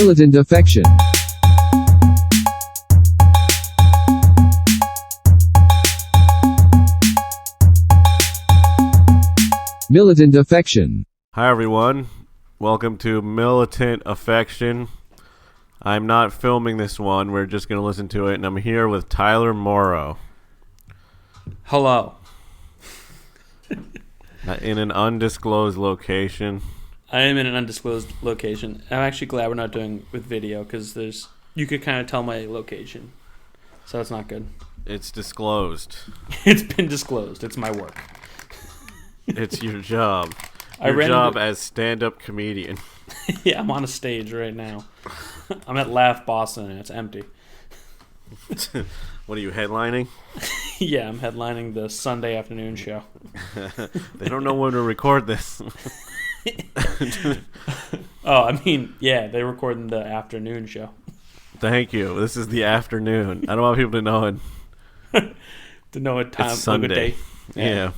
Militant affection. Militant affection. Hi everyone, welcome to Militant Affection. I'm not filming this one, we're just going to listen to it, and I'm here with Tyler Morrow. Hello. In an undisclosed location. I am in an undisclosed location. I'm actually glad we're not doing with video because you could kind of tell my location. So that's not good. It's disclosed. It's been disclosed. It's my work. It's your job. I Your ran job into- as stand-up comedian. Yeah, I'm on a stage right now. I'm at Laugh Boston and it's empty. What are you, headlining? Yeah, I'm headlining the Sunday afternoon show. They don't know when to record this. Oh, I mean, yeah, they're recording the afternoon show. Thank you. This is the afternoon. I don't want people to know it. To know what time, It's Sunday. what day. Yeah.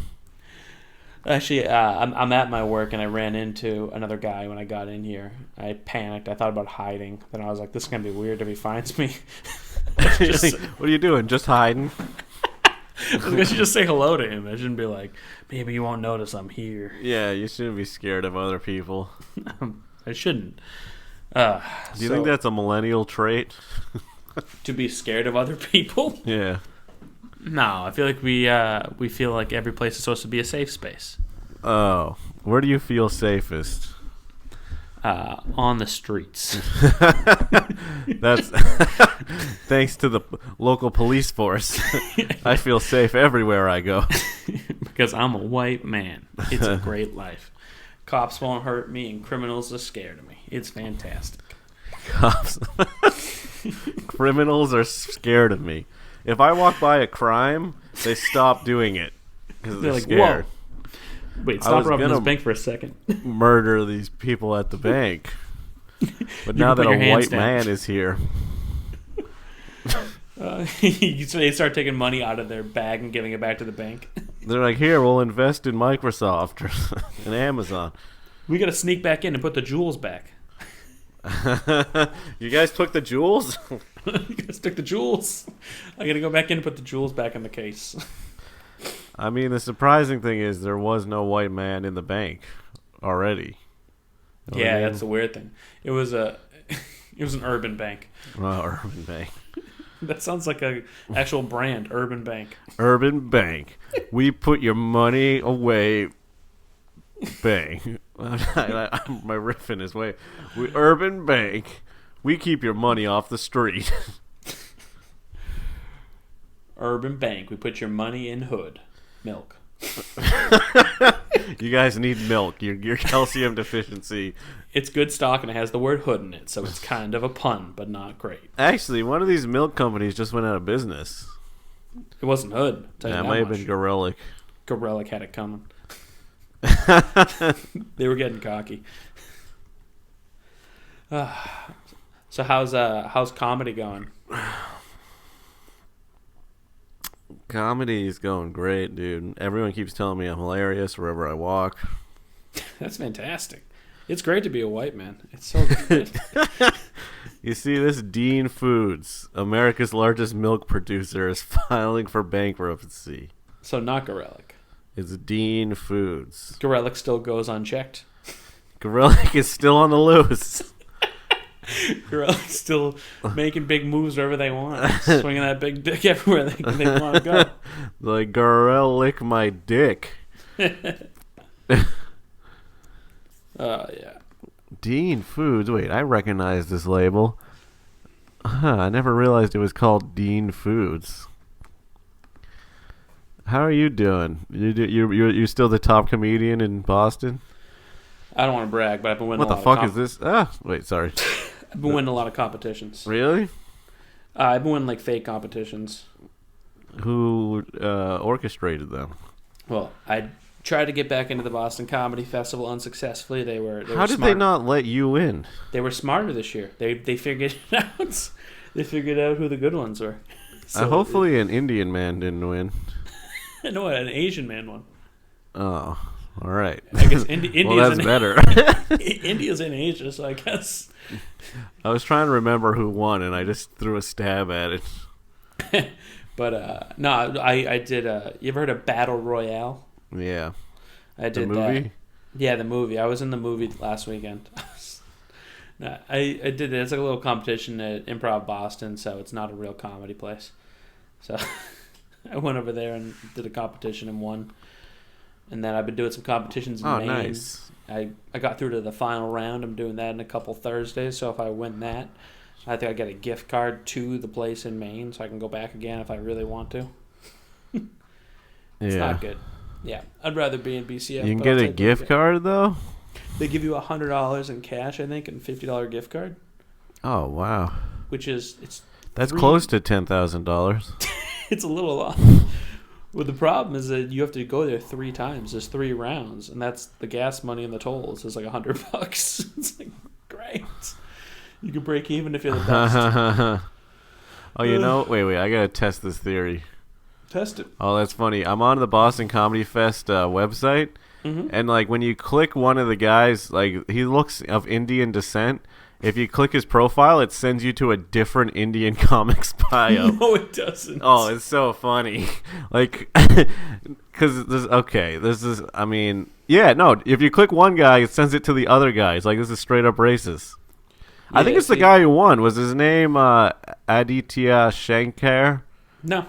Actually, I'm at my work and I ran into another guy when I got in here. I panicked. I thought about hiding. Then I was like, this is going to be weird if he finds me. Like, what are you doing? Just hiding? I should just say hello to him. I shouldn't be like, maybe you won't notice I'm here. Yeah, you shouldn't be scared of other people. I shouldn't. Do you think that's a millennial trait? To be scared of other people? Yeah. No, I feel like we feel like every place is supposed to be a safe space. Oh, where do you feel safest? On the streets. That's thanks to the local police force. I feel safe everywhere I go. Because I'm a white man. It's a great life. Cops won't hurt me and criminals are scared of me. It's fantastic. Cops, criminals are scared of me. If I walk by a crime, they stop doing it because they're like, scared. Whoa. Wait, I stop was robbing this gonna- bank for a second. Murder these people at the bank. But You now can that put a your hands white down. man is here, So they start taking money out of their bag and giving it back to the bank. they're like, "Here, we'll invest in Microsoft or in Amazon." We got to sneak back in and put the jewels back. You guys took the jewels? You guys took the jewels. I got to go back in and put the jewels back in the case. I mean, the surprising thing is there was no white man in the bank already. You know what Yeah, I mean? that's the weird thing. It was an urban bank. Urban Bank. That sounds like a actual brand, Urban Bank. Urban Bank. We put your money away. Bang. My riffing is way. Urban Bank. We keep your money off the street. Urban Bank. We put your money in hood. Milk. You guys need milk. Your calcium deficiency. It's good stock and it has the word hood in it, so it's kind of a pun, but not great. Actually, one of these milk companies just went out of business. It wasn't hood. Yeah, it might have been Gorelick. Gorelick had it coming. They were getting cocky. So how's comedy going? Comedy is going great, dude. Everyone keeps telling me I'm hilarious wherever I walk. That's fantastic. It's great to be a white man. It's so good. You see, this Dean Foods, America's largest milk producer, is filing for bankruptcy. So not Gorelick. It's Dean Foods. Gorelick still goes unchecked. Gorelick is still on the loose. Gorelick's still making big moves wherever they want. Swinging that big dick everywhere they want to go. Like, Gorelick my dick. Yeah. Dean Foods. Wait, I recognize this label. I never realized it was called Dean Foods. How are you doing? You're still the top comedian in Boston? I don't want to brag, but I've been winning What the fuck is this? Wait, sorry. I've been winning a lot of competitions. Really? I've been winning like fake competitions. Who orchestrated them? Well, I tried to get back into the Boston Comedy Festival unsuccessfully. They were How did smart. they not let you in? They were smarter this year. They figured it out. They figured out who the good ones were. So Hopefully an Indian man didn't win. no, an Asian man won. Oh. All right. I guess India's well, that's in, better. India's in Asia, so I guess. I was trying to remember who won, and I just threw a stab at it. But no, I did. You ever heard of Battle Royale? Yeah. I did the movie? that. Yeah, the movie. I was in the movie last weekend. No, I did it. It's like a little competition at Improv Boston, so it's not a real comedy place. So I went over there and did a competition and won. And then I've been doing some competitions in Maine. Nice. I got through to the final round. I'm doing that in a couple Thursdays. So if I win that, I think I get a gift card to the place in Maine, so I can go back again if I really want to. It's not good. Yeah, I'd rather be in BCF. You can get a gift card though. They give you $100 in cash, I think, and $50 gift card. Oh wow! Which is that's close to $10,000. It's a little off. Well, the problem is that you have to go there 3 times. There's 3 rounds, and that's the gas money and the tolls. It's like $100. It's like great. You can break even if you're the best. Oh, you know, wait, I gotta test this theory. Test it. Oh, that's funny. I'm on the Boston Comedy Fest website, and like when you click one of the guys, like he looks of Indian descent. If you click his profile, it sends you to a different Indian comics bio. No, it doesn't. Oh, it's so funny. Like, because this is, I mean, yeah, no, if you click one guy, it sends it to the other guy. It's like, this is straight up racist. Yeah, I think it's the guy who won. Was his name Aditya Shankar? No.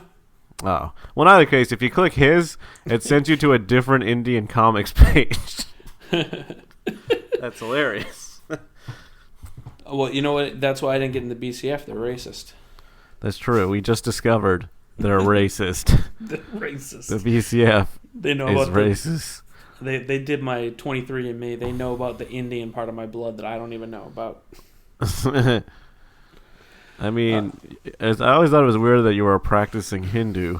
Oh. Well, in either case, if you click his, it sends you to a different Indian comics page. That's hilarious. Well, you know what? That's why I didn't get in the BCF. They're racist. That's true. We just discovered they're racist. They're racist. The BCF they know is about racist. They did my 23andMe. They know about the Indian part of my blood that I don't even know about. I mean, I always thought it was weird that you were a practicing Hindu.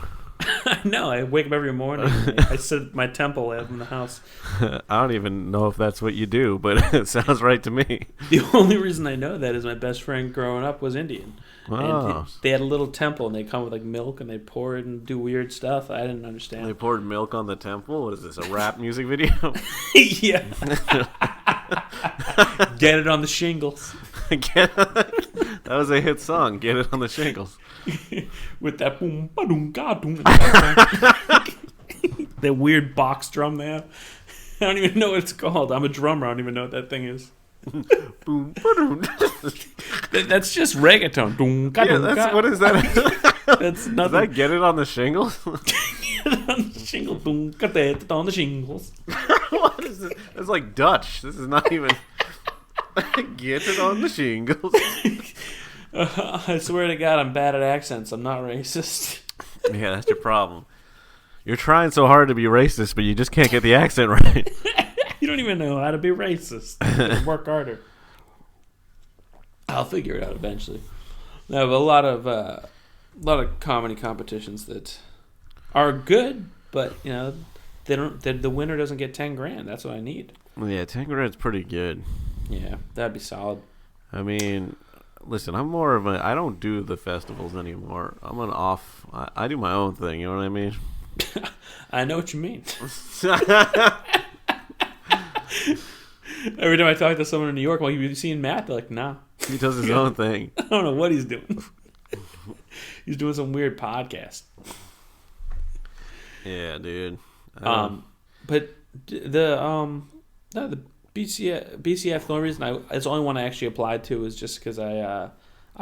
I know. I wake up every morning. I sit at my temple in the house. I don't even know if that's what you do, but it sounds right to me. The only reason I know that is my best friend growing up was Indian. Oh. And they had a little temple, and they come with like milk, and they pour it and do weird stuff. I didn't understand. They poured milk on the temple? What is this, a rap music video? Yeah. Get it on the shingles. That was a hit song, Get It on the Shingles. With that boom, ba-doom, ga-doom, that weird box drum they have. I don't even know what it's called. I'm a drummer. I don't even know what that thing is. Boom, ba-doom. That's just reggaeton. Yeah, what is that? That's nothing. Does that Get It on the Shingles? Get it on the shingles. Boom, get it on the shingles. What is this? It's like Dutch. This is not even... Get it on the shingles. I swear to God, I'm bad at accents. I'm not racist. Yeah, that's your problem. You're trying so hard to be racist, but you just can't get the accent right. You don't even know how to be racist. Work harder. I'll figure it out eventually. No, but a lot of comedy competitions that are good, but you know, they don't. The winner doesn't get $10,000. That's what I need. Yeah, $10,000 is pretty good. Yeah, that'd be solid. I mean, listen, I'm more of a... I don't do the festivals anymore. I'm an off... I do my own thing, you know what I mean? I know what you mean. Every time I talk to someone in New York, well, you seen Matt? They're like, nah. He does his own thing. I don't know what he's doing. He's doing some weird podcast. Yeah, dude. But the BCF, the only reason it's the only one I actually applied to is just because I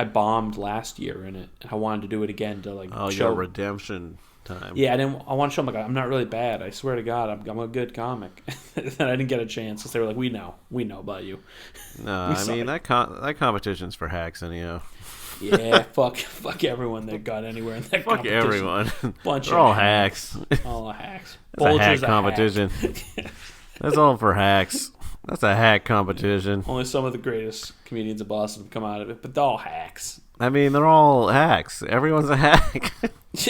bombed last year in it. I wanted to do it again to like show your redemption time. Yeah, I want to show them like I'm not really bad. I swear to God, I'm a good comic. And I didn't get a chance because they were like, we know about you. No, I mean that competition's for hacks anyhow. Yeah, fuck everyone that got anywhere in that competition. Fuck everyone. They're all hacks. All hacks. That's a hack competition. That's all for hacks. That's a hack competition. Only some of the greatest comedians of Boston have come out of it, but they're all hacks. I mean, they're all hacks. Everyone's a hack.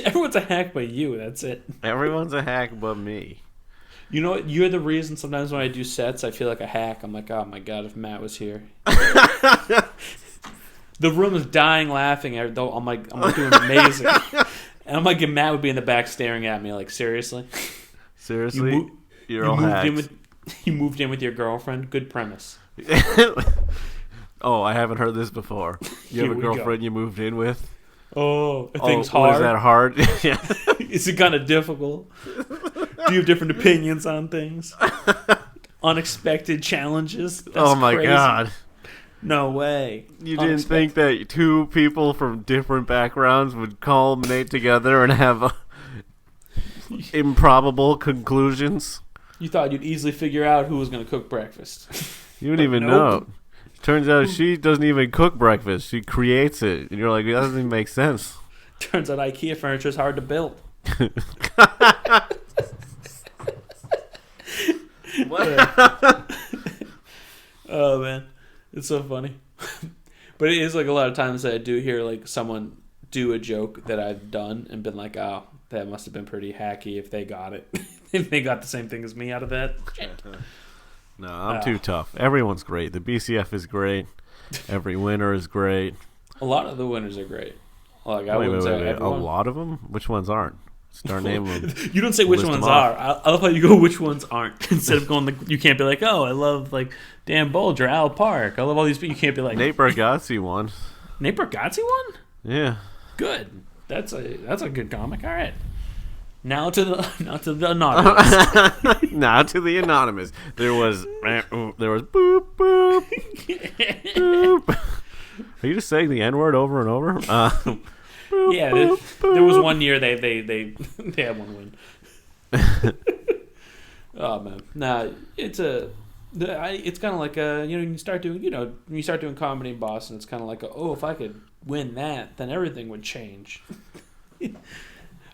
Everyone's a hack but you. That's it. Everyone's a hack but me. You know what? You're the reason sometimes when I do sets, I feel like a hack. I'm like, oh my God, if Matt was here. The room is dying laughing. I'm doing amazing. And I'm like, Matt would be in the back staring at me like, seriously? Seriously? You're all hacked. You moved in with your girlfriend. Good premise. Oh, I haven't heard this before. You have a girlfriend you moved in with? Oh, things hard. What, is that hard? Yeah. Is it kind of difficult? Do you have different opinions on things? Unexpected challenges? That's oh my crazy. God. No way. You didn't think that two people from different backgrounds would culminate together and have improbable conclusions? You thought you'd easily figure out who was going to cook breakfast. You didn't even know. Turns out she doesn't even cook breakfast. She creates it. And you're like, that doesn't even make sense. Turns out IKEA furniture is hard to build. Oh, man. It's so funny. But it is like a lot of times that I do hear like someone do a joke that I've done and been like, oh, that must have been pretty hacky if they got it. If they got the same thing as me out of that. No, I'm too tough. Everyone's great. The BCF is great. Every winner is great. A lot of the winners are great. Like wait. A lot of them? Which ones aren't? Start naming them. You don't say which ones are. I love how you go which ones aren't. Instead of going, you can't be like, oh, I love like Dan Bolger, Al Park. I love all these people. You can't be like Nate Bargatze won. Nate Bargatze won? Yeah. Good. That's a good comic. All right. Now to the anonymous. Now to the anonymous. There was boop boop boop. Are you just saying the N-word over and over? Boop, yeah, boop, there was boop. 1 year they had one win. Oh man, nah, it's kind of like when you start doing comedy in Boston, it's kind of like if I could win that, then everything would change.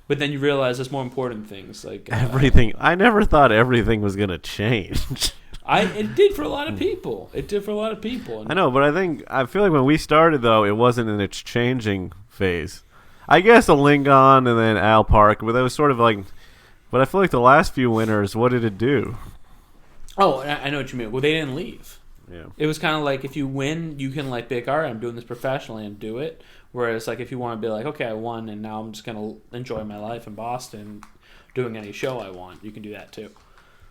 But then you realize there's more important things like everything. I never thought everything was gonna change. It did for a lot of people. And I know, but I feel like when we started though, it wasn't in its changing phase. I guess a Lingon and then Al Park, but that was sort of like. But I feel like the last few winners, what did it do? Oh, I know what you mean. Well, they didn't leave. Yeah. It was kind of like if you win, you can like be like, all right, I'm doing this professionally and do it. Whereas like if you want to be like, okay, I won and now I'm just gonna enjoy my life in Boston, doing any show I want, you can do that too.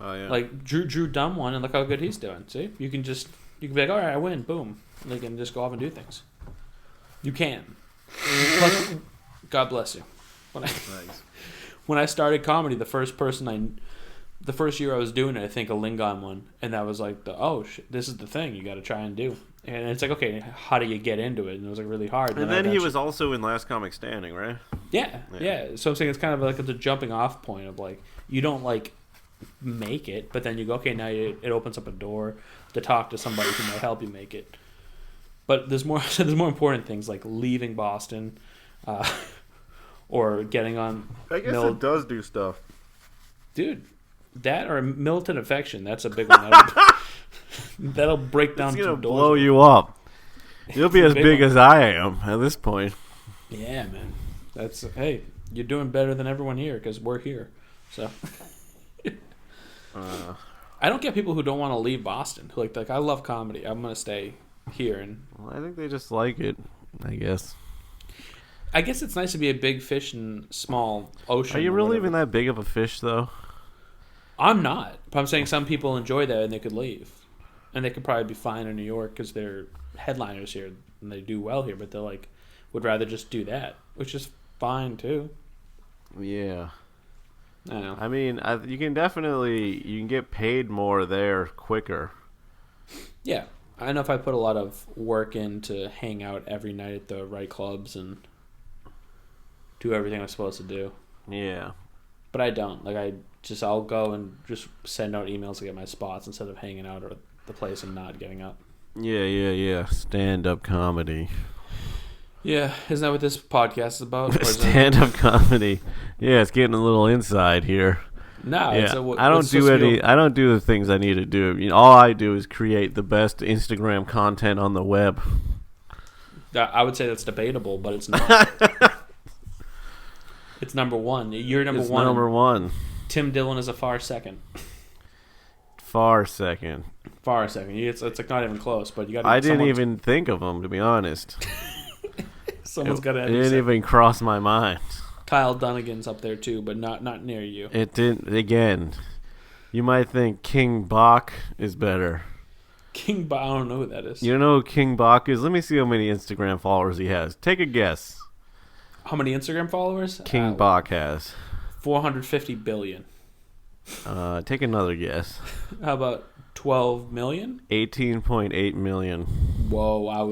Oh yeah. Like Drew Dunn won and look how good he's doing. See, you can be like, all right, I win, boom, and can just go off and do things. You can. God bless you. When I started comedy, the first year I was doing it, I think a Lingon won, and that was like this is the thing you got to try and do. And it's like, okay, how do you get into it? And it was like really hard. And then he was also in Last Comic Standing, right? Yeah. So I'm saying it's kind of like the jumping off point of like you don't like make it, but then you go, okay, now it opens up a door to talk to somebody who might help you make it. But there's more important things like leaving Boston, or getting on. I guess it does do stuff, dude. That or Militant Affection. That's a big one. That'll break down. It's gonna some doors. blow you up. You'll be as big as I am at this point. Yeah, man. Hey, you're doing better than everyone here because we're here. So. I don't get people who don't want to leave Boston. Who like I love comedy. I'm gonna stay here, and I think they just like it. I guess it's nice to be a big fish in small ocean. Are you really even that big of a fish, though? I'm not. But I'm saying some people enjoy that and they could leave, and they could probably be fine in New York because they're headliners here and they do well here. But they would rather just do that, which is fine too. Yeah. I don't know. I mean, you can get paid more there quicker. Yeah. I know if I put a lot of work in to hang out every night at the right clubs and do everything I'm supposed to do. Yeah. But I don't. I'll go and just send out emails to get my spots instead of hanging out at the place and not getting up. Yeah. Stand-up comedy. Yeah, isn't that what this podcast is about? Stand-up comedy. Yeah, it's getting a little inside here. No, yeah. I don't do the things I need to do. All I do is create the best Instagram content on the web. I would say that's debatable, but it's not. It's number one. You're number one. Number one. Tim Dillon is a far second. Far second. It's like not even close. But you got. I didn't even think of him, to be honest. Someone's got to. It didn't even cross my mind. Kyle Dunnigan's up there too, but not near you. It didn't. Again, You might think King Bach is better. King Bach, I don't know who that is. You know who King Bach is? Let me see how many Instagram followers he has. Take a guess. How many Instagram followers? King Bach has. 450 billion. Take another guess. How about 12 million? 18.8 million. Whoa, I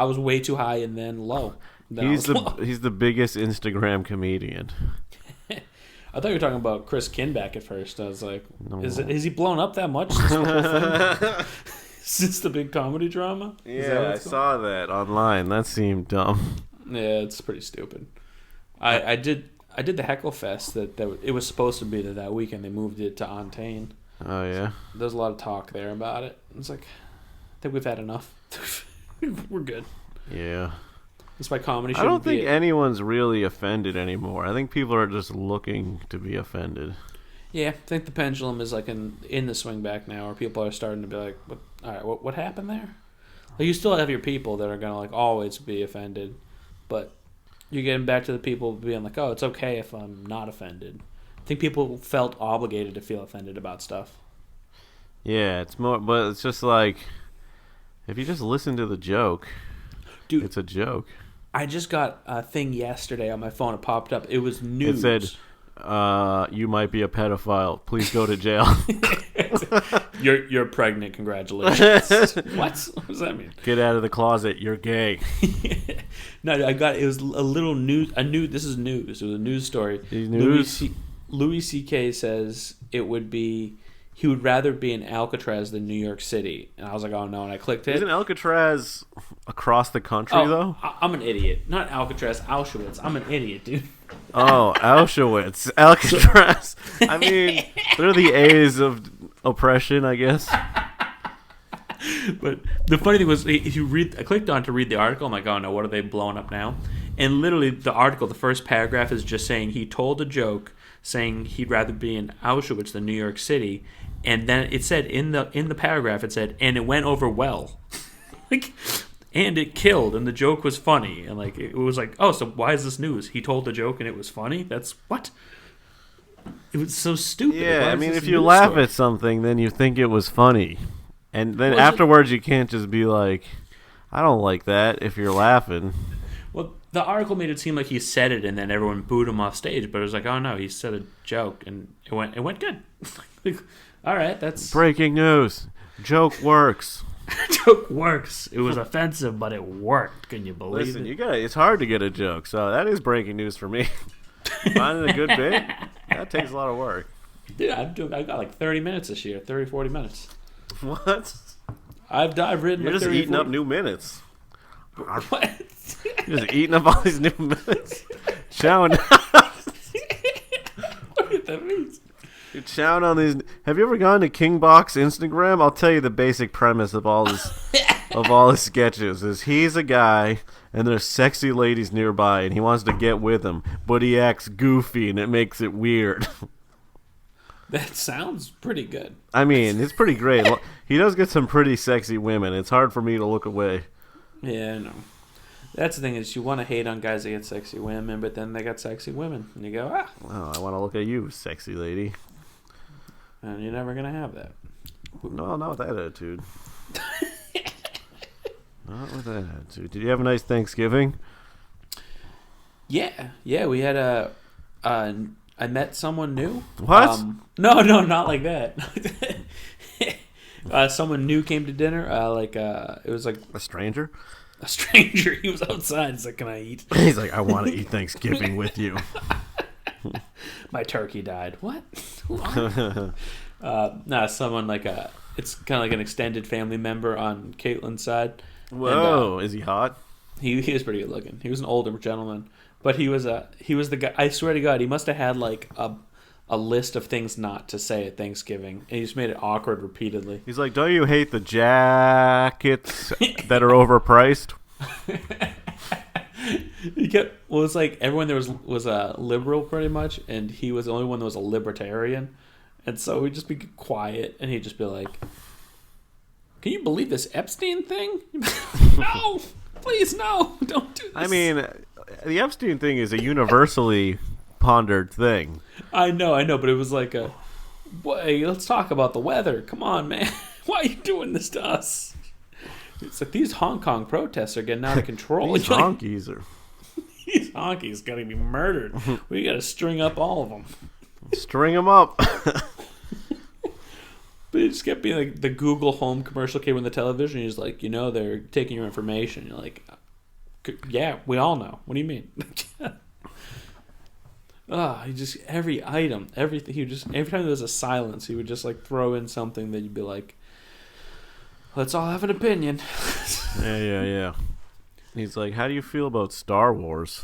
was way too high and then low. He's the biggest Instagram comedian. I thought you were talking about Chris Kinback at first. I was like, No. is he blown up that much since the whole thing? Since the big comedy drama? Yeah, I saw that online. That seemed dumb. Yeah, it's pretty stupid. I did the Heckle Fest that it was supposed to be that weekend. They moved it to Ontane. Oh yeah. There's a lot of talk there about it. It's like, I think we've had enough. We're good. Yeah. That's why comedy I shouldn't don't think be anyone's really offended anymore. I think people are just looking to be offended. Yeah, I think the pendulum is like in the swing back now, where people are starting to be like, what happened there? Like, you still have your people that are gonna like always be offended, but you're getting back to the people being like, oh, it's okay if I'm not offended. I think people felt obligated to feel offended about stuff. Yeah, it's more, but it's just like, if you just listen to the joke, dude, it's a joke. I just got a thing yesterday on my phone. It popped up. It was news. It said, you might be a pedophile. Please go to jail. You're pregnant. Congratulations. What does that mean? Get out of the closet. You're gay. No, it was a little news. This is news. It was a news story. News? Louis C.K. says he would rather be in Alcatraz than New York City. And I was like, oh no, and I clicked it. Isn't Alcatraz across the country, though? I'm an idiot. Not Alcatraz, Auschwitz. I'm an idiot, dude. Oh, Auschwitz. Alcatraz. I mean, they're the A's of oppression, I guess. But the funny thing was, if you read, I clicked on to read the article. I'm like, oh no, what are they blowing up now? And literally, the article, the first paragraph is just saying he told a joke saying he'd rather be in Auschwitz than New York City. And then it said in the paragraph, it said, and it went over well. Like, and it killed, and the joke was funny. And like, it was like, oh, so why is this news? He told the joke and it was funny? That's what? It was so stupid. Yeah, I mean, if you laugh at something, then you think it was funny. And then afterwards, you can't just be like, I don't like that if you're laughing. Well, the article made it seem like he said it and then everyone booed him off stage. But it was like, oh no, he said a joke and it went good. Like, all right, that's breaking news. Joke works. Joke works. It was offensive, but it worked. Can you believe Listen, it? it's hard to get a joke, so that is breaking news for me. Finding a good bit, that takes a lot of work. Dude, I got like 30 minutes this year, 30, 40 minutes. What? I've written. You're like just 30, eating 40. up new minutes. What? You're just eating up all these new minutes. Chowing. What that means? You're chowing on these. Have you ever gone to King Bach's Instagram? I'll tell you the basic premise of all his sketches is he's a guy and there's sexy ladies nearby and he wants to get with them, but he acts goofy and it makes it weird. That sounds pretty good. I mean, it's pretty great. He does get some pretty sexy women. It's hard for me to look away. Yeah, I know. That's the thing is you want to hate on guys that get sexy women, but then they got sexy women. And you go, Oh, I want to look at you, sexy lady. And you're never going to have that. No, not with that attitude. Not with that attitude. Did you have a nice Thanksgiving? Yeah, we had I met someone new. What? No, not like that. Someone new came to dinner. It was like A stranger? a stranger. He was outside. He's like, "Can I eat?" He's like, I want to eat Thanksgiving with you. My turkey died. What? Someone like it's kind of like an extended family member on Caitlin's side. Whoa, is he hot? He was pretty good looking. He was an older gentleman, but he was the guy. I swear to God, he must have had like a list of things not to say at Thanksgiving, and he just made it awkward repeatedly. He's like, don't you hate the jackets that are overpriced? It's like everyone there was a liberal pretty much, and he was the only one that was a libertarian, and so he'd just be quiet, and he'd just be like, "Can you believe this Epstein thing? No, please, no, don't do this." I mean, the Epstein thing is a universally pondered thing. I know, but it was like Boy, let's talk about the weather. Come on, man. Why are you doing this to us? It's like these Hong Kong protests are getting out of control. These honkies are... These honkies got to be murdered. We got to string up all of them. String them up. But it just kept being like the Google Home commercial came on the television. He's like, they're taking your information. You're like, yeah, we all know. What do you mean? He just every item, everything. Every time there was a silence, he would just like throw in something that you'd be like, let's all have an opinion. Yeah. He's like, how do you feel about Star Wars?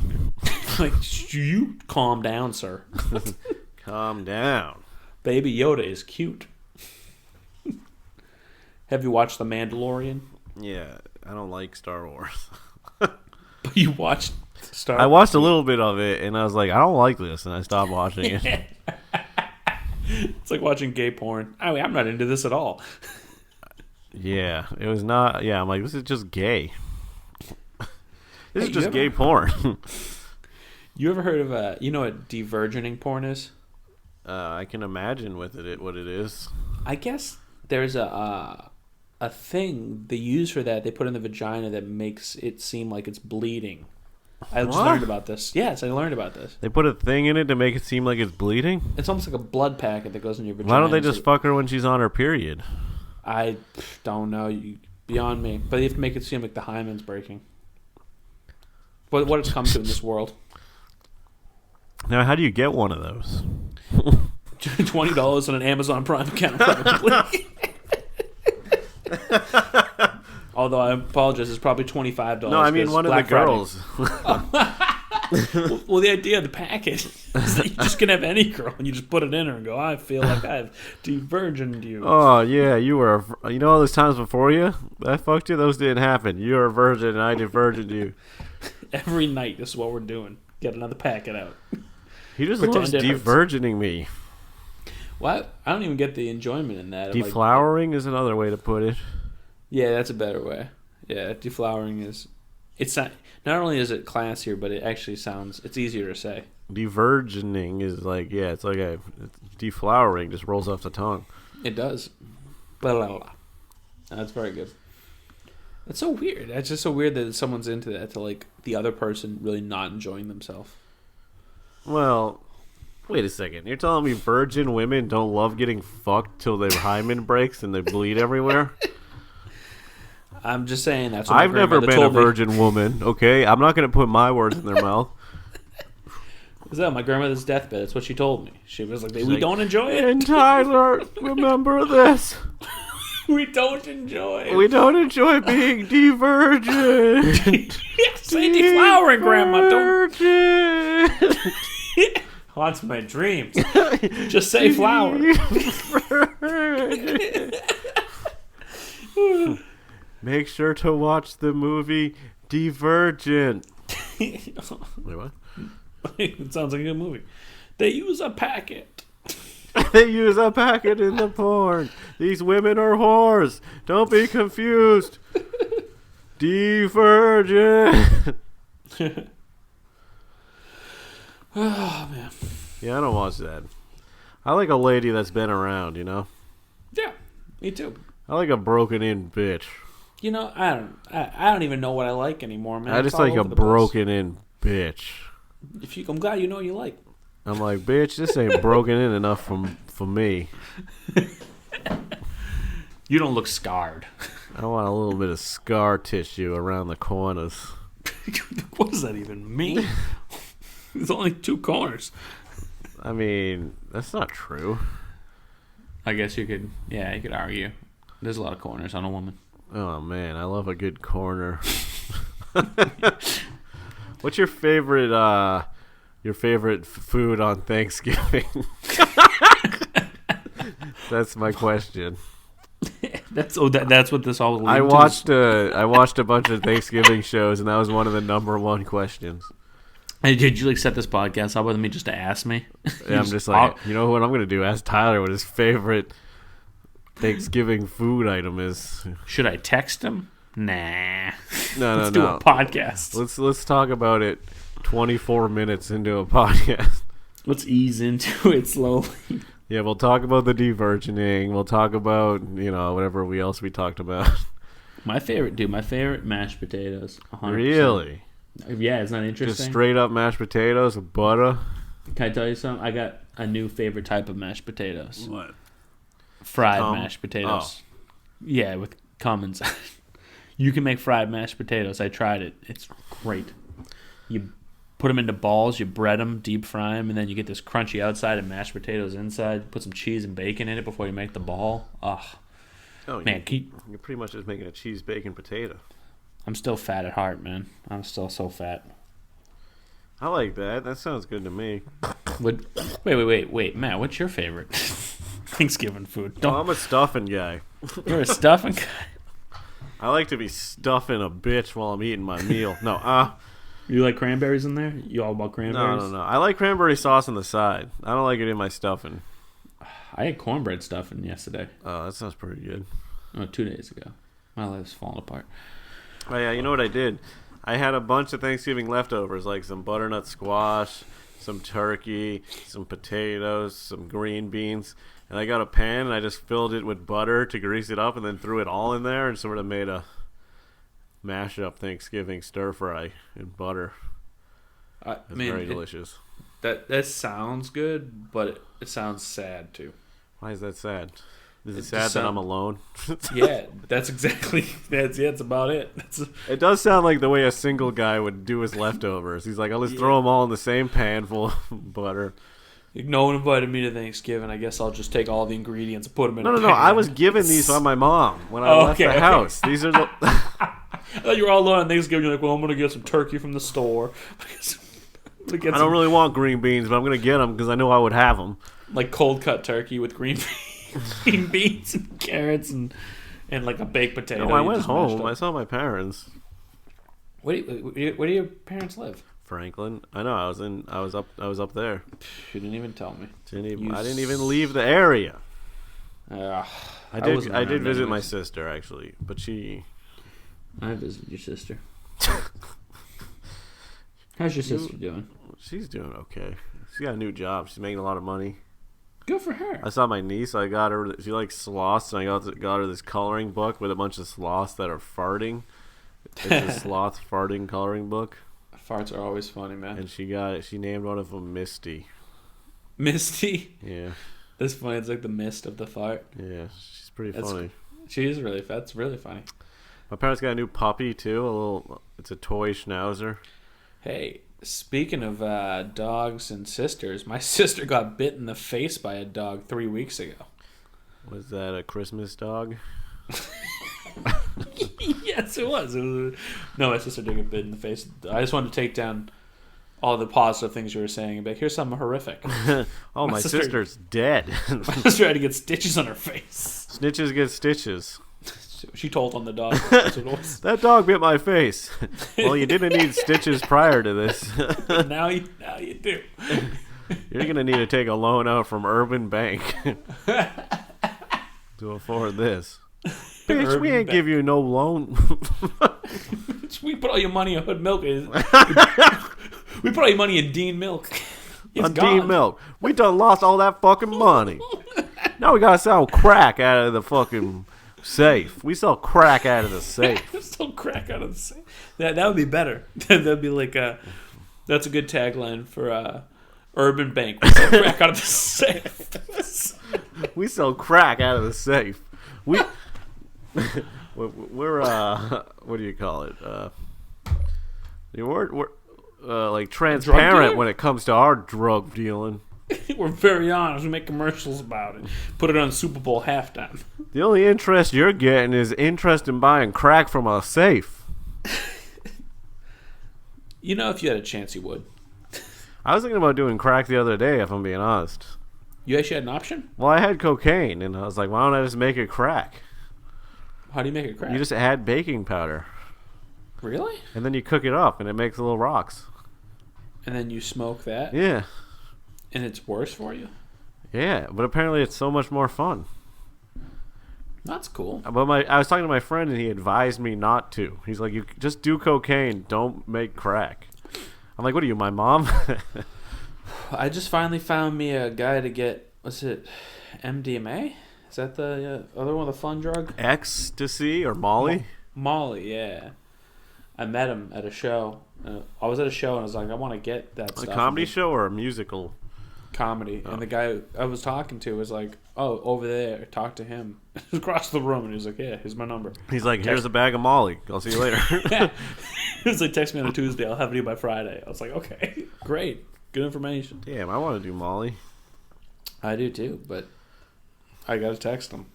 Like, you calm down, sir. Calm down. Baby Yoda is cute. Have you watched The Mandalorian? Yeah, I don't like Star Wars. But you watched Star Wars? I watched a little bit of it, and I was like, I don't like this, and I stopped watching it. It's like watching gay porn. I mean, I'm not into this at all. Yeah, it was not. Yeah, I'm like, this is just gay. This is just gay porn. You ever heard of you know what divergening porn is? I can imagine what it is. I guess there's a thing they use for that. They put in the vagina that makes it seem like it's bleeding. I just learned about this. Yes, I learned about this. They put a thing in it to make it seem like it's bleeding? It's almost like a blood packet that goes in your vagina. Why don't they just fuck her when she's on her period? I don't know. Beyond me. But you have to make it seem like the hymen's breaking. What it's come to in this world. Now, how do you get one of those? $20 on an Amazon Prime account, probably. Although I apologize, it's probably $25. No, I mean one of the girls. Well, the idea of the package is that you just can have any girl and you just put it in her and go, I feel like I've divergened you. Oh, yeah, you were. You know all those times before you? I fucked you? Those didn't happen. You were a virgin and I diverged you. Every night, this is what we're doing. Get another packet out. He just loves divergening me. What? I don't even get the enjoyment in that. Deflowering is another way to put it. Yeah, that's a better way. Yeah, deflowering is... It's not only is it classier, but it actually sounds... It's easier to say. Divergening is like... Yeah, it's like deflowering just rolls off the tongue. It does. Blah, blah, blah. That's very good. That's so weird. It's just so weird that someone's into that to like the other person really not enjoying themselves. Well, wait a second. You're telling me virgin women don't love getting fucked till their hymen breaks and they bleed everywhere? I'm just saying that's what I've never been a virgin woman, okay? I'm not going to put my words in their mouth. Is that my grandmother's deathbed? That's what she told me. She was like, we don't enjoy it. And Tyler, remember this. We don't enjoy being divergent. Say deflowering, Grandma. Don't. Haunts my dreams. Just say flower. Make sure to watch the movie Divergent. Wait, what? It sounds like a good movie. They use a packet. They use a packet in the porn. These women are whores. Don't be confused. Divergent. Oh, man. Yeah, I don't watch that. I like a lady that's been around, you know? Yeah, me too. I like a broken-in bitch. You know, I don't even know what I like anymore, man. I just like a broken-in bitch. I'm glad you know what you like. I'm like, bitch, this ain't broken in enough for me. You don't look scarred. I want a little bit of scar tissue around the corners. What does that even mean? There's only 2 corners. I mean, that's not true. I guess you could argue. There's a lot of corners on a woman. Oh, man, I love a good corner. What's your favorite food on Thanksgiving? That's my question. That's what this all. I watched a bunch of Thanksgiving shows, and that was one of the number 1 questions. Hey, did you set this podcast up with me just to ask me? Yeah, I'm just like, you know what I'm gonna do? Ask Tyler what his favorite Thanksgiving food item is. Should I text him? Nah. No. Let's do a podcast. Let's talk about it 24 minutes into a podcast. Let's ease into it slowly. Yeah, we'll talk about the de-virgining. We'll talk about, whatever else we talked about. My favorite mashed potatoes. 100%. Really? Yeah, it's not interesting. Just straight up mashed potatoes with butter? Can I tell you something? I got a new favorite type of mashed potatoes. What? Fried mashed potatoes. Oh. Yeah, with cum inside. You can make fried mashed potatoes. I tried it. It's great. You put them into balls, you bread them, deep fry them, and then you get this crunchy outside and mashed potatoes inside. Put some cheese and bacon in it before you make the ball. Oh, man, you're pretty much just making a cheese bacon potato. I'm still fat at heart, man. I'm still so fat. I like that. That sounds good to me. Wait, Matt, what's your favorite Thanksgiving food? I'm a stuffing guy. You're a stuffing guy? I like to be stuffing a bitch while I'm eating my meal. No, You like cranberries in there? You all about cranberries? No. I like cranberry sauce on the side. I don't like it in my stuffing. I had cornbread stuffing yesterday. Oh, that sounds pretty good. 2 days ago. My life's falling apart. Oh, yeah, you know what I did? I had a bunch of Thanksgiving leftovers, like some butternut squash, some turkey, some potatoes, some green beans. And I got a pan, and I just filled it with butter to grease it up, and then threw it all in there and sort of made a mash-up Thanksgiving stir-fry in butter. It's very delicious. That sounds good, but it sounds sad, too. Why is that sad? Is it sad that I'm alone? Yeah, that's about it. It does sound like the way a single guy would do his leftovers. He's like, I'll just throw them all in the same pan full of butter. No one invited me to Thanksgiving. I guess I'll just take all the ingredients and put them in a pan. No. I was given these by my mom when I left the house. These are the... I thought you were all alone on Thanksgiving. You're like, well, I'm going to get some turkey from the store. I don't really want green beans, but I'm going to get them because I know I would have them. Like cold-cut turkey with green beans and carrots and like a baked potato. No, I went home. I saw my parents. Where do your parents live? Franklin. I know. I was up there. You didn't even tell me. I didn't even leave the area. I did visit my sister actually, but I visited your sister. How's your sister doing? She's doing okay. She got a new job. She's making a lot of money. Good for her. I saw my niece. I got her. She likes sloths, and I got her this coloring book with a bunch of sloths that are farting. It's a sloth farting coloring book. Farts are always funny, man. And she got it. She named one of them Misty. Misty? Yeah. That's funny. It's like the mist of the fart. Yeah, she's pretty funny. She is really fat. That's really funny. My parents got a new puppy too. It's a toy schnauzer. Hey, speaking of dogs and sisters, my sister got bit in the face by a dog 3 weeks ago. Was that a Christmas dog? Yes, it was. No, my sister did get bit in the face. I just wanted to take down all the positive things you were saying. But here's something horrific. My sister's dead. My sister had to get stitches on her face. Snitches get stitches. She told on the dog. That's what it was. That dog bit my face. Well, you didn't need stitches prior to this. Now you do. You're going to need to take a loan out from Urban Bank to afford this. Bitch, Urban we ain't Bank. give you no loan. We put all your money in Hood Milk. We put all your money in Dean Milk. It's on gone. Dean Milk. We done lost all that fucking money. Now we got to sell crack out of the fucking safe. We sell crack out of the safe. Sell crack out of the safe. That would be better. That'd be like that's a good tagline for Urban Bank. We sell crack out of the safe. We sell crack out of the safe. We're what do you call it? We're like transparent when it comes to our drug dealing. We're very honest. We make commercials about it. Put it on Super Bowl halftime. The only interest you're getting is interest in buying crack from a safe. You know, if you had a chance, you would. I was thinking about doing crack the other day, if I'm being honest. You actually had an option? Well, I had cocaine, and I was like, why don't I just make it crack? How do you make it crack? You just add baking powder. Really? And then you cook it up, and it makes little rocks. And then you smoke that? Yeah. And it's worse for you? Yeah, but apparently it's so much more fun. That's cool. But I was talking to my friend, and he advised me not to. He's like, you just do cocaine, don't make crack. I'm like, what are you, my mom? I just finally found me a guy to get what's it? MDMA? Is that the other one, the fun drug? Ecstasy or Molly? Molly, yeah. I met him at a show. I was at a show and I was like, I want to get that stuff. A comedy show or a musical? Comedy. Oh. And the guy I was talking to was like, oh, over there, talk to him. Across the room. And he was like, yeah, here's my number. He's like, here's a bag of Molly. I'll see you later. He was like, text me on a Tuesday. I'll have it to you by Friday. I was like, okay, great. Good information. Damn, I want to do Molly. I do too, but I got to text him.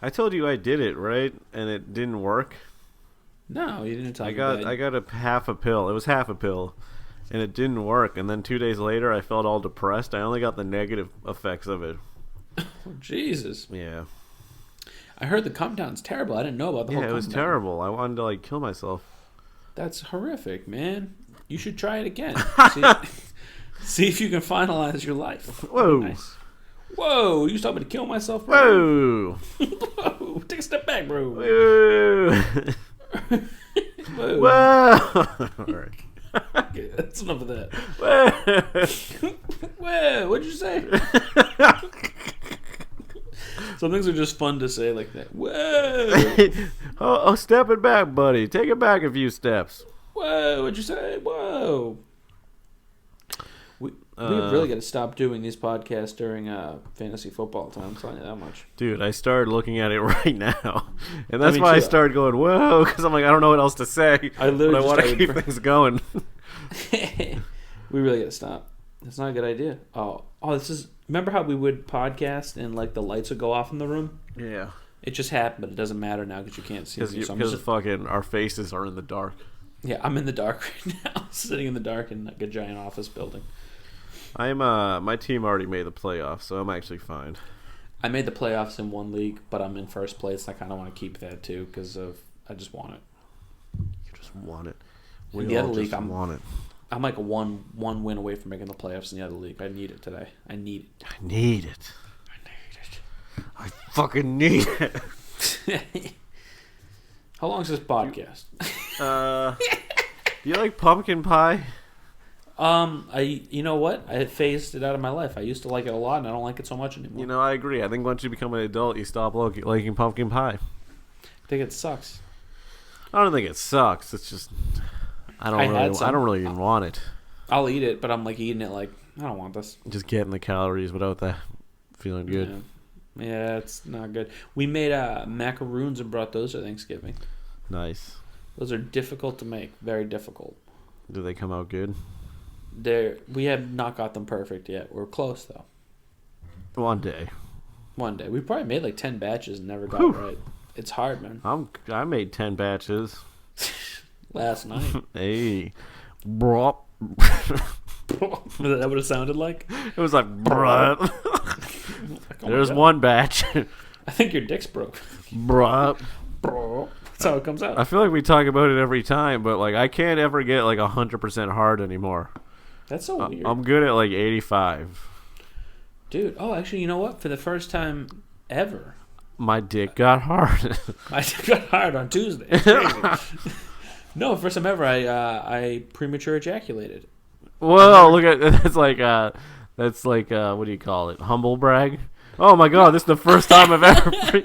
I told you I did it, right? And it didn't work. No, you didn't tell me. I got a half a pill. It was half a pill. And it didn't work. And then 2 days later, I felt all depressed. I only got the negative effects of it. Oh, Jesus. Yeah. I heard the come down's terrible. I didn't know about the whole Yeah, it was come down. terrible. I wanted to, kill myself. That's horrific, man. You should try it again. See if you can finalize your life. Whoa. Nice. Whoa, you told me to kill myself, bro? Whoa. Whoa, take a step back, bro. Whoa. Whoa. Whoa. All right. Okay, that's enough of that. Whoa. Whoa, what'd you say? Some things are just fun to say like that. Whoa. Oh, step it back, buddy. Take it back a few steps. Whoa, what'd you say? Whoa. We really got to stop doing these podcasts during fantasy football time. I'm telling you that much. Dude, I started looking at it right now. And that's Me why I too. started going, whoa, because I'm like, I don't know what else to say. I literally but I want to just keep started- things going. We really got to stop. That's not a good idea. Oh, this is... Remember how we would podcast and the lights would go off in the room? Yeah. It just happened, but it doesn't matter now because you can't see me. So I'm just, fucking our faces are in the dark. yeah, I'm in the dark right now, sitting in the dark in a giant office building. My team already made the playoffs, so I'm actually fine. I made the playoffs in one league, but I'm in first place. I kind of want to keep that too because I just want it. You just want it. We In the all other just league, want it. I'm like a one win away from making the playoffs in the other league. I need it today. I need it. I need it. I fucking need it. How long is this podcast? Do you like pumpkin pie? You know what? I phased it out of my life. I used to like it a lot, and I don't like it so much anymore. You know, I agree. I think once you become an adult, you stop liking pumpkin pie. I think it sucks. I don't think it sucks. It's just I don't really even want it. I'll eat it, but I'm eating it I don't want this. Just getting the calories without that feeling good. Yeah, it's not good. We made macaroons and brought those to Thanksgiving. Nice. Those are difficult to make. Very difficult. Do they come out good? We have not got them perfect yet. We're close though. One day. One day. We probably made 10 batches and never got Whew. it right. It's hard, man. I made 10 batches. Last night. Hey. Brop. Is that what it sounded like? It was like bruh. Oh my There's God. one batch. I think your dick's broke. Bruh. That's how it comes out. I feel like we talk about it every time, but I can't ever get 100% hard anymore. That's so weird. I'm good at 85. Dude, actually, you know what? For the first time ever, My dick got hard. I got hard on Tuesday. It's crazy. No, first time ever, I premature ejaculated. Whoa, look at that's like what do you call it? Humble brag. Oh my God, this is the first time I've ever.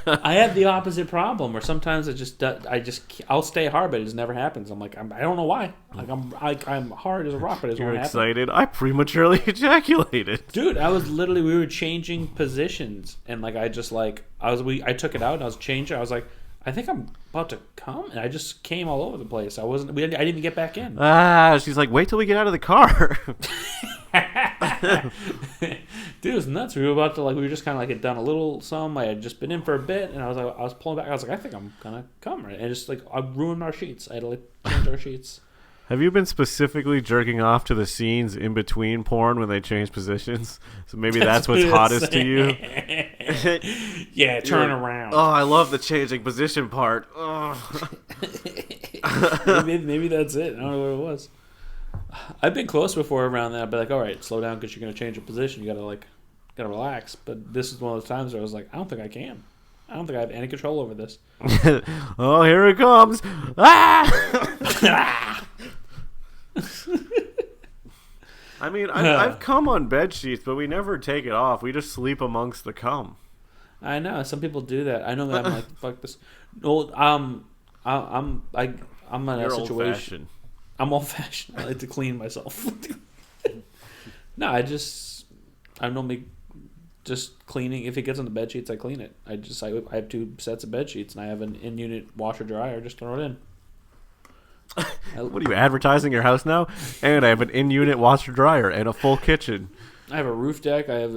I have the opposite problem where sometimes I'll stay hard, but it just never happens. I'm I don't know why. I'm hard as a rock, but it You're won't happen. excited. I prematurely ejaculated. Dude, we were changing positions, and I took it out and I was changing. I was like, I think I'm about to come, and I just came all over the place. I didn't even get back in. She's like, wait till we get out of the car. Dude, it was nuts. We were about to we were just kind of had done a little some. I had just been in for a bit, and I was pulling back. I was like, I think I'm gonna come right, and just I ruined our sheets. I had to change our sheets. Have you been specifically jerking off to the scenes in between porn when they change positions? So maybe that's what's hottest to you. Yeah, turn around. Oh, I love the changing position part. Oh. maybe that's it. I don't know what it was. I've been close before around that. I'd be like, all right, slow down because you're gonna change your position. You gotta relax. But this is one of those times where I was like, I don't think I can. I don't think I have any control over this. Oh, here it comes. Ah! I mean, I've come on bed sheets, but we never take it off. We just sleep amongst the cum. I know some people do that. I know that I'm like, fuck this. No, I'm in a You're situation. old-fashioned. I'm old fashioned. I like to clean myself. No, I normally just cleaning. If it gets on the bed sheets, I clean it. I have 2 sets of bed sheets, and I have an in-unit washer dryer. Just throw it in. What are you advertising your house now? And I have an in-unit washer dryer and a full kitchen. I have a roof deck. I have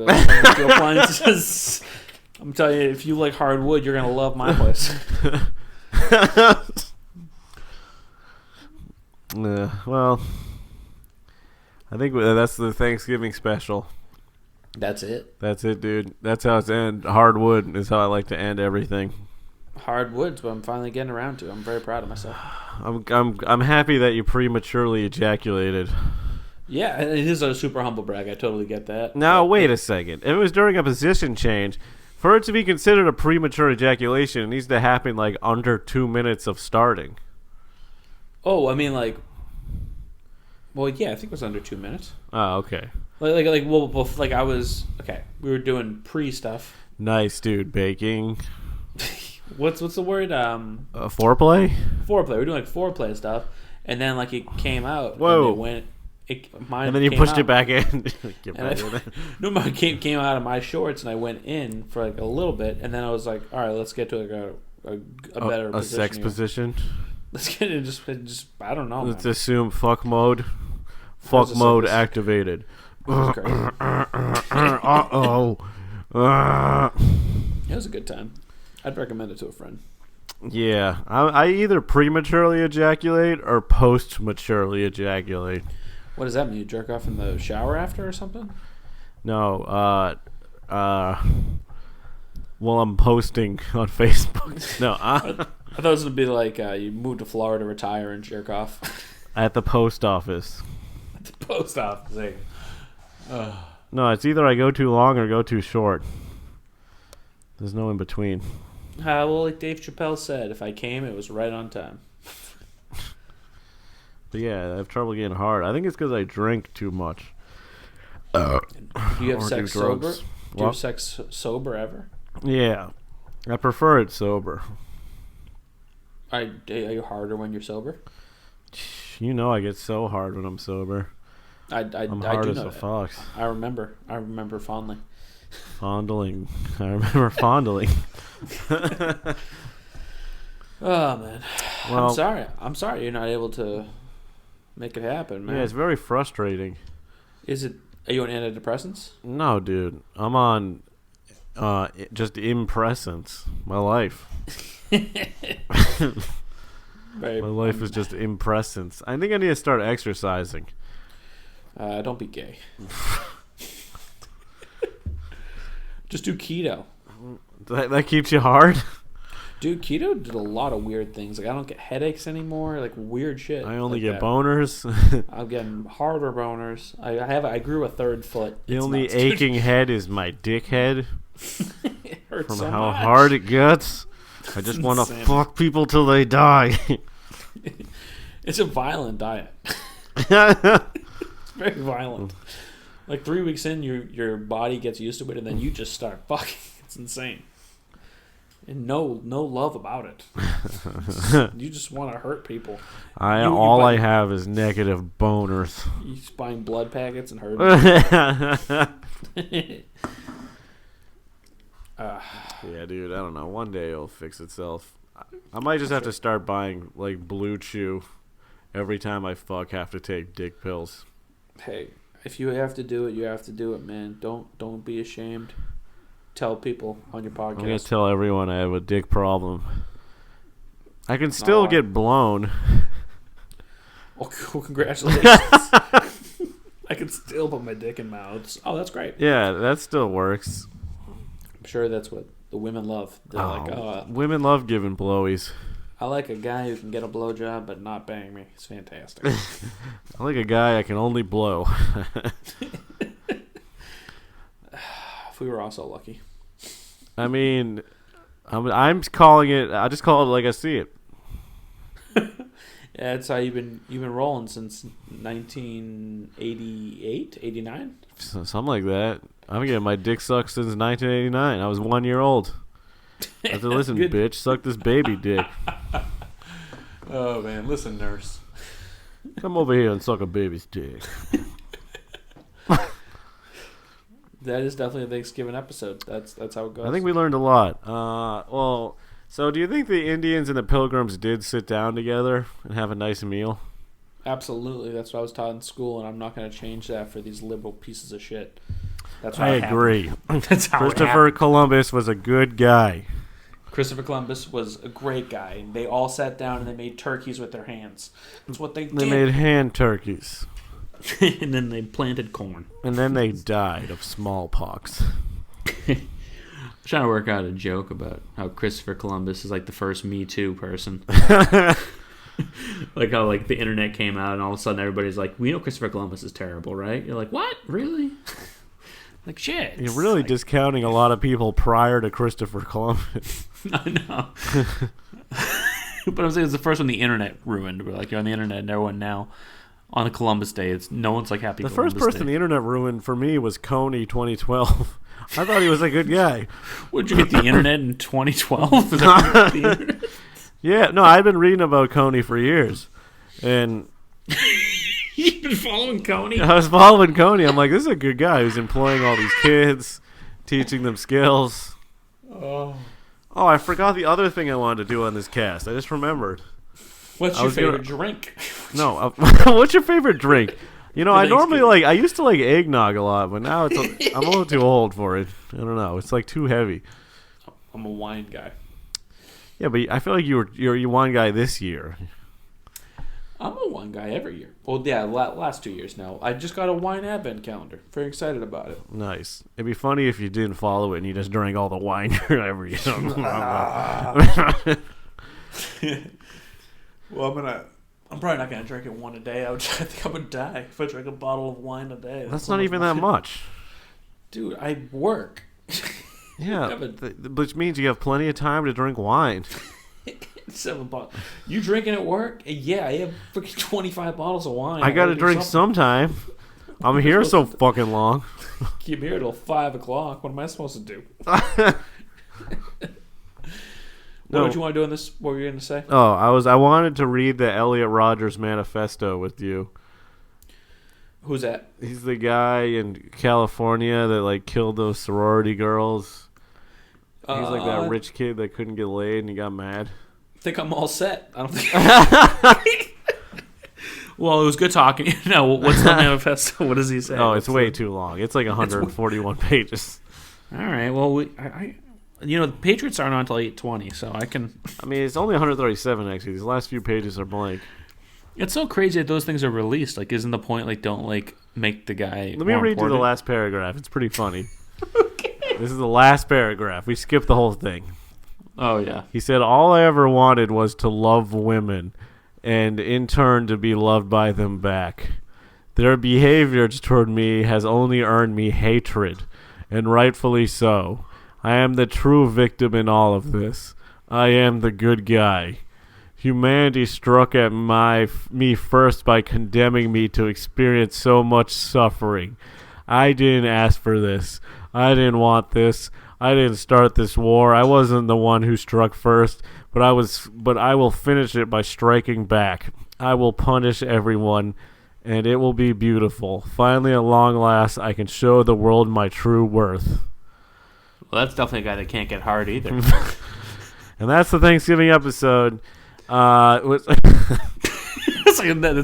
steel appliances. I'm telling you, if you like hardwood, you're gonna love my place. Well, I think that's the Thanksgiving special. That's it. That's it, dude. That's how it's end. Hardwood is how I like to end everything. Hardwoods, but I'm finally getting around to. I'm very proud of myself. I'm happy that you prematurely ejaculated. Yeah, it is a super humble brag. I totally get that. Now wait a second. If it was during a position change, for it to be considered a premature ejaculation, it needs to happen like under 2 minutes of starting. Oh, I mean, like, well, yeah, I think it was under 2 minutes. Oh, okay. Like I was okay. We were doing pre stuff. Nice, dude. Baking. What's the word? Foreplay. Foreplay. We're doing like foreplay stuff, and then like it came out. Whoa. And it went. And then you pushed it back in. No, mine came out of my shorts, and I went in for like a little bit, and then I was like, all right, let's get to like a better a position sex here. Position. Let's get in. Just I don't know. Let's Man. assume fuck mode. Fuck mode activated. Uh-oh. It was a good time. I'd recommend it to a friend. Yeah. I either prematurely ejaculate or post-maturely ejaculate. What does that mean? You jerk off in the shower after or something? No. Well, I'm posting on Facebook. No. I thought it was going to be like you moved to Florida, retire, and jerk off. At the post office. At the post office. No, it's either I go too long or go too short. There's no in between. Well, like Dave Chappelle said, if I came, it was right on time. But yeah, I have trouble getting hard. I think it's because I drink too much. Do you have Or sex do sober? drugs. Do you have What? sex sober ever? Yeah. I prefer it sober. Are you harder when you're sober? You know I get so hard when I'm sober. I'm I hard do as know a that. fox. I remember fondly. Fondling. I remember fondling. Oh man, Well, I'm sorry you're not able to make it happen, man. yeah, it's very frustrating. Are you on antidepressants? No, dude. I'm on just impressants. My life. Right. My life is just impressants. I think I need to start exercising. Don't be gay. Just do keto. That keeps you hard? Dude, keto did a lot of weird things. Like I don't get headaches anymore. Like weird shit. I only like get that. boners. I'm getting harder boners. I grew a third foot. The It's only nuts. aching head is my dick head It hurts from so how much. hard it gets. I just want to insane. fuck people till they die. It's a violent diet. It's very violent. Like 3 weeks in, your body gets used to it, and then you just start fucking. It's insane. And no love about it. You just want to hurt people. All I have is negative boners. You just buying blood packets and hurting people. Yeah, dude, I don't know. One day it'll fix itself. I might just have to start buying like Blue Chew every time I have to take dick pills. Hey, if you have to do it, you have to do it, man. Don't be ashamed. Tell people on your podcast. I'm gonna tell everyone I have a dick problem. I can still get blown. Well, congratulations. I can still put my dick in mouths. Oh, that's great. Yeah, that still works. I'm sure that's what the women love. They're like, women love giving blowies. I like a guy who can get a blowjob but not bang me. It's fantastic. I like a guy I can only blow. If we were all so lucky. I mean, I'm calling it. I just call it like I see it. Yeah, that's how you've been rolling since 1988, 89. Something like that. I'm getting my dick sucked since 1989. I was 1 year old. I have to listen, Good. bitch. Suck this baby dick. Oh man, listen, nurse. Come over here and suck a baby's dick. That is definitely a Thanksgiving episode. That's how it goes. I think we learned a lot. So do you think the Indians and the Pilgrims did sit down together and have a nice meal? Absolutely. That's what I was taught in school, and I'm not going to change that for these liberal pieces of shit. That's how I it happened. agree. That's how it Christopher happened. Columbus was a good guy. Christopher Columbus was a great guy. And they all sat down and they made turkeys with their hands. That's what they did. They made hand turkeys. And then they planted corn. And then they died of smallpox. I'm trying to work out a joke about how Christopher Columbus is like the first Me Too person. Like how like the internet came out and all of a sudden everybody's like, we know Christopher Columbus is terrible, right? You're like, what? Really? Like, shit. You're really like, discounting a lot of people prior to Christopher Columbus. I know. But I'm saying it's the first one the internet ruined. We're like, you're on the internet and everyone now on a Columbus Day, no one's like happy. The Columbus first person Day. the internet ruined for me was Coney 2012. I thought he was a good guy. Would you get the internet in 2012? Is that the internet? Yeah, no, I've been reading about Coney for years. And You've been following Coney? I was following Coney. I'm like, this is a good guy who's employing all these kids, teaching them skills. Oh, I forgot the other thing I wanted to do on this cast. I just remembered. what's your favorite drink? No, what's your favorite drink? You know, I normally I used to like eggnog a lot, but now I'm a little too old for it. I don't know. It's like too heavy. I'm a wine guy. Yeah, but I feel like you're a wine guy this year. I'm a wine guy every year. Well, yeah, last 2 years now. I just got a wine advent calendar. Very excited about it. Nice. It'd be funny if you didn't follow it and you just drank all the wine every year. Well, I'm probably not gonna drink it one a day. I think I would die if I drank a bottle of wine a day. That's not even that much. Dude, I work. Yeah, which means you have plenty of time to drink wine. 7 bottles. You drinking at work? Yeah, I have freaking 25 bottles of wine. I gotta drink sometime. I'm here so fucking long. Keep here till 5 o'clock. What am I supposed to do? No. What did you want to do in this? What were you going to say? Oh, I wanted to read the Elliott Rogers manifesto with you. Who's that? He's the guy in California that like killed those sorority girls. He's like that rich kid that couldn't get laid and he got mad. I think I'm all set. I don't think. Well, it was good talking. No, what's the manifesto? What does he say? Oh, it's way too long. It's like 141 pages. All right. Well, the Patriots aren't on until 8:20, so I can. I mean, it's only 137 actually. These last few pages are blank. It's so crazy that those things are released. Like, isn't the point like don't like make the guy? Let me read you the last paragraph. It's pretty funny. Okay. This is the last paragraph. We skipped the whole thing. Oh yeah. He said, "All I ever wanted was to love women, and in turn to be loved by them back. Their behavior toward me has only earned me hatred, and rightfully so. I am the true victim in all of this. I am the good guy. Humanity struck at me first by condemning me to experience so much suffering. I didn't ask for this. I didn't want this. I didn't start this war. I wasn't the one who struck first, but I will finish it by striking back. I will punish everyone, and it will be beautiful. Finally, at long last, I can show the world my true worth." Well, that's definitely a guy that can't get hard either. And that's the Thanksgiving episode. That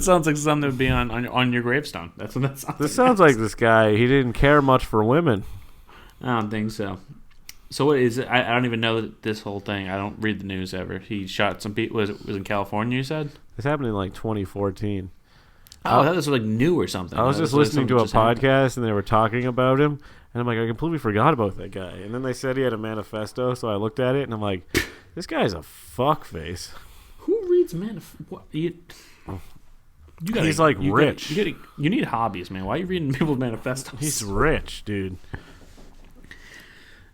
sounds like something that would be on your gravestone. That's what that sounds. This sounds like this guy. He didn't care much for women. I don't think so. So what is it? I don't even know this whole thing. I don't read the news ever. He shot some people. Was in California? You said this happened in like 2014. Oh, I thought this was like new or something. I was just listening to a podcast and they were talking about him, and I'm like, I completely forgot about that guy. And then they said he had a manifesto, so I looked at it and I'm like, this guy's a fuckface. Who reads What you gotta, he's like rich. You need hobbies, man. Why are you reading people's manifestos? He's rich, dude.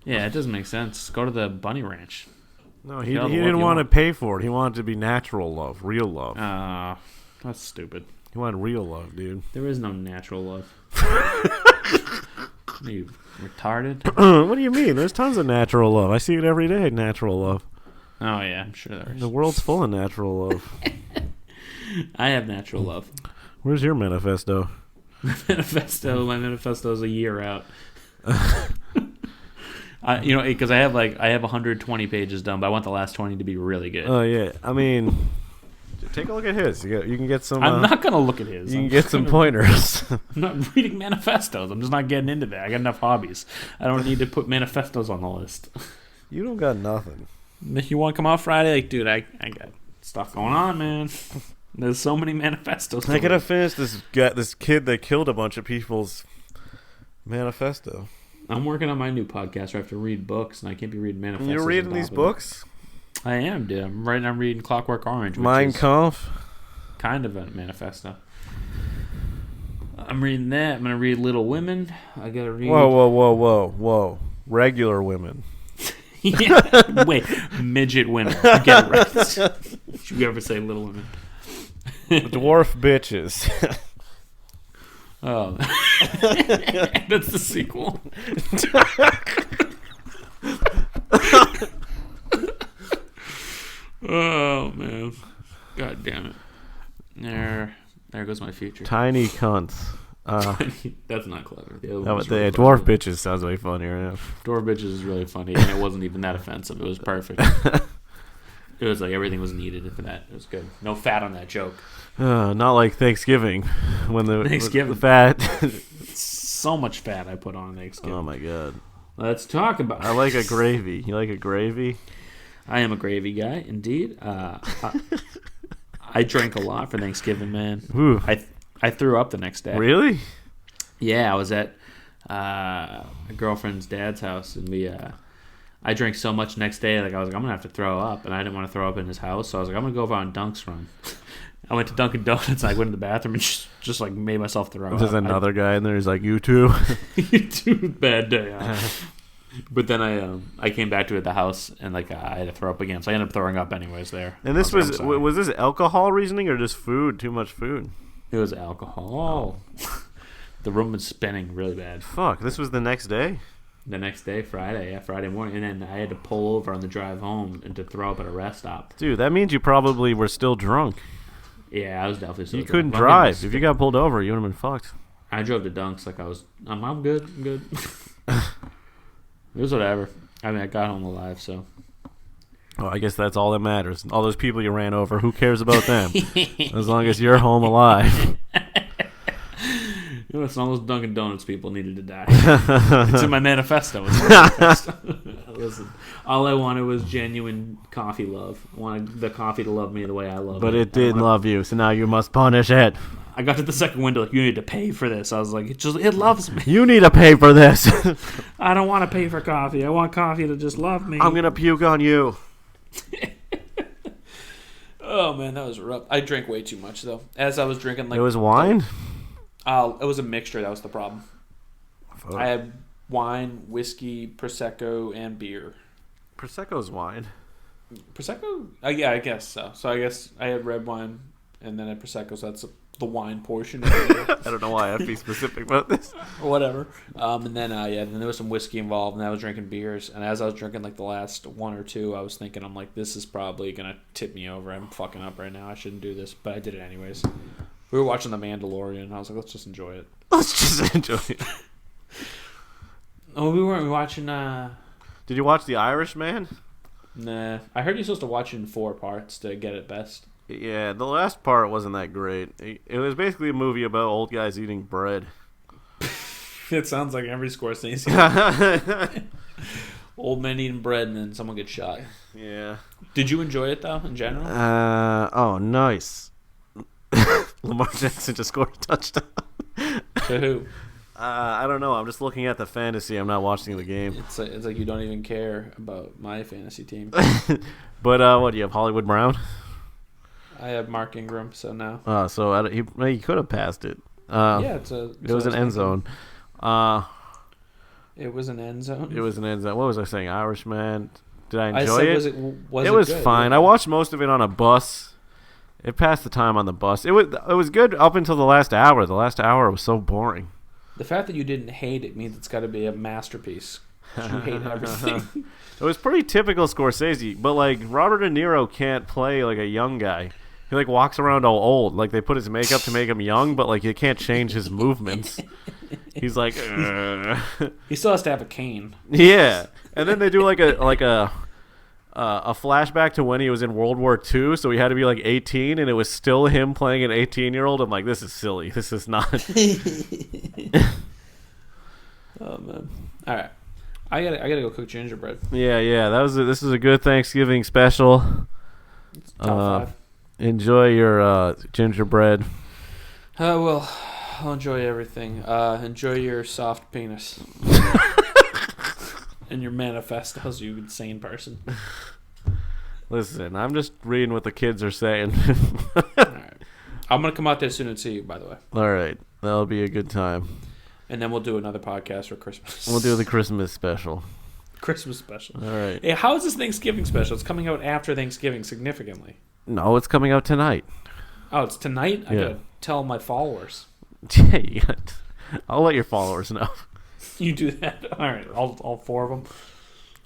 Yeah, it doesn't make sense. Go to the bunny ranch. No, he didn't want to pay for it. He wanted to be natural love, real love. That's stupid. He wanted real love, dude. There is no natural love. Are you retarded? What do you mean? There's tons of natural love. I see it every day, natural love. Oh, yeah, I'm sure there is. The world's full of natural love. I have natural love. Where's your manifesto? My manifesto is a year out. Because I have 120 pages done, but I want the last 20 to be really good. Oh yeah, I mean, take a look at his. You can get some. I'm not gonna look at his. You can get some pointers. I'm not reading manifestos. I'm just not getting into that. I got enough hobbies. I don't need to put manifestos on the list. You don't got nothing. If you want to come out Friday, dude, I got stuff going on, man. There's so many manifestos. I gotta finish this kid that killed a bunch of people's manifesto. I'm working on my new podcast where I have to read books, and I can't be reading manifestos. You're reading these books? I am, dude. I'm reading Clockwork Orange. Mein Kampf? Kind of a manifesto. I'm reading that. I'm going to read Little Women. I got to read... Whoa. Regular women. Yeah. Wait, midget women. Get it right. Should we ever say Little Women? Dwarf bitches. Oh. That's the sequel. Oh, man. God damn it. There goes my future. Tiny cunts. That's not clever. The dwarf bitches sounds way funnier. Yeah. Dwarf bitches is really funny, and it wasn't even that offensive. It was perfect. It was like everything was needed for that. It was good. No fat on that joke. Not like Thanksgiving when the fat. So much fat I put on Thanksgiving. Oh my god. Let's talk about. I like a gravy. You like a gravy? I am a gravy guy, indeed. I drank a lot for Thanksgiving, man. Ooh. I threw up the next day. Really? Yeah, I was at a girlfriend's dad's house, and I drank so much next day, like I was like, I'm gonna have to throw up, and I didn't want to throw up in his house, so I was like, I'm gonna go over on Dunk's Run. I went to Dunkin' Donuts, and I went to the bathroom and just like made myself throw up. There's another guy in there. He's like, you too. You too. Bad day. Huh? But then I came back to it at the house, and like I had to throw up again, so I ended up throwing up anyways there. And this was this alcohol reasoning or just food? Too much food? It was alcohol. Oh. The room was spinning really bad. Fuck, this was the next day? The next day, Friday morning, and then I had to pull over on the drive home and to throw up at a rest stop. Dude, that means you probably were still drunk. Yeah, I was definitely still drunk. You couldn't drunk. drive. If you got pulled over, you would have been fucked. I drove to Dunk's like I was, I'm good, I'm good. It was whatever. I mean, I got home alive, so. Well, I guess that's all that matters. All those people you ran over, who cares about them? As long as you're home alive. Listen, all those Dunkin' Donuts people needed to die. It's in my manifesto. Listen, all I wanted was genuine coffee love. I wanted the coffee to love me the way I love it. But it did love you, so now you must punish it. I got to the second window, like, you need to pay for this. I was like, it loves me. You need to pay for this. I don't want to pay for coffee. I want coffee to just love me. I'm going to puke on you. Oh, man, that was rough. I drank way too much, though. As I was drinking, like... It was wine? It was a mixture. That was the problem. Fuck. I had wine, whiskey, Prosecco, and beer. Prosecco's wine. Prosecco? Yeah, I guess so. So I guess I had red wine, and then I had Prosecco, so that's the wine portion of it. I don't know why I have to be specific about this. Or whatever. And then, then there was some whiskey involved, and I was drinking beers. And as I was drinking, like, the last one or two, I was thinking, I'm like, this is probably going to tip me over. I'm fucking up right now. I shouldn't do this. But I did it anyways. We were watching The Mandalorian, and I was like, let's just enjoy it. Let's just enjoy it. Oh, we weren't watching... Did you watch The Irishman? Nah. I heard you're supposed to watch it in 4 parts to get it best. Yeah, the last part wasn't that great. It was basically a movie about old guys eating bread. It sounds like every Scorsese. Old men eating bread and then someone gets shot. Yeah. Did you enjoy it, though, in general? Oh, nice. Lamar Jackson just scored a touchdown. To who? I don't know. I'm just looking at the fantasy. I'm not watching the game. It's like you don't even care about my fantasy team. But what do you have? Hollywood Brown? I have Mark Ingram, so no. So he could have passed it. Yeah, it was an end zone. It was an end zone. It was an end zone. What was I saying? Irishman, Did I I enjoy said, it? was it was good? fine. I watched most of it on a bus. It passed the time on the bus. It was good up until the last hour. The last hour was so boring. The fact that you didn't hate it means it's got to be a masterpiece. 'Cause you hate everything. It was pretty typical Scorsese, but like Robert De Niro can't play like a young guy. He like walks around all old. Like they put his makeup to make him young, but like you can't change his movements. He's like, He still has to have a cane. yeah. And then they do like a flashback to when he was in World War II, so he had to be like 18, and it was still him playing an 18-year-old. I'm like, this is silly. This is not. Oh man! All right, I gotta go cook gingerbread. Yeah. This is a good Thanksgiving special. Top 5. Enjoy your gingerbread. Well, I'll enjoy everything. Enjoy your soft penis. And your manifestos, you insane person. Listen, I'm just reading what the kids are saying. All right. I'm going to come out there soon and see you, by the way. All right. That'll be a good time. And then we'll do another podcast for Christmas. We'll do the Christmas special. Christmas special. All right. Hey, how is this Thanksgiving special? It's coming out after Thanksgiving significantly. No, it's coming out tonight. Oh, it's tonight? I Yeah. got to tell my followers. Yeah, I'll let your followers know. You do that? All right. All 4 of them.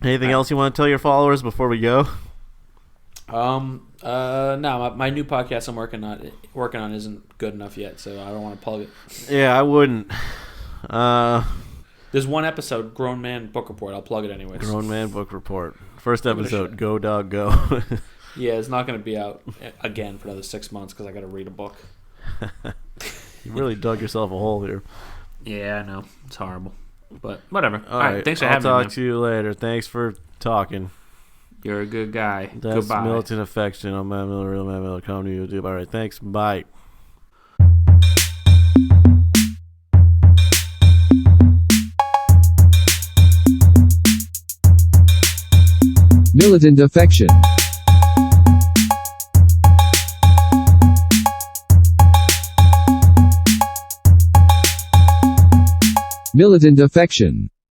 Anything else you want to tell your followers before we go? No, my new podcast I'm working on isn't good enough yet, so I don't want to plug it. Yeah, I wouldn't. There's one episode, Grown Man Book Report. I'll plug it anyways. Grown Man Book Report. First Give it a episode, shot. Go Dog Go. Yeah, it's not going to be out again for another 6 months because I got to read a book. You really dug yourself a hole here. Yeah, I know. It's horrible. But whatever. All right. Thanks for I'll having me. talk to you later. Thanks for talking. You're a good guy. That's Goodbye. Militant Affection on Matt Miller, Real Matt Miller. Come to YouTube. All right. Thanks. Bye. Militant Affection. Militant Affection.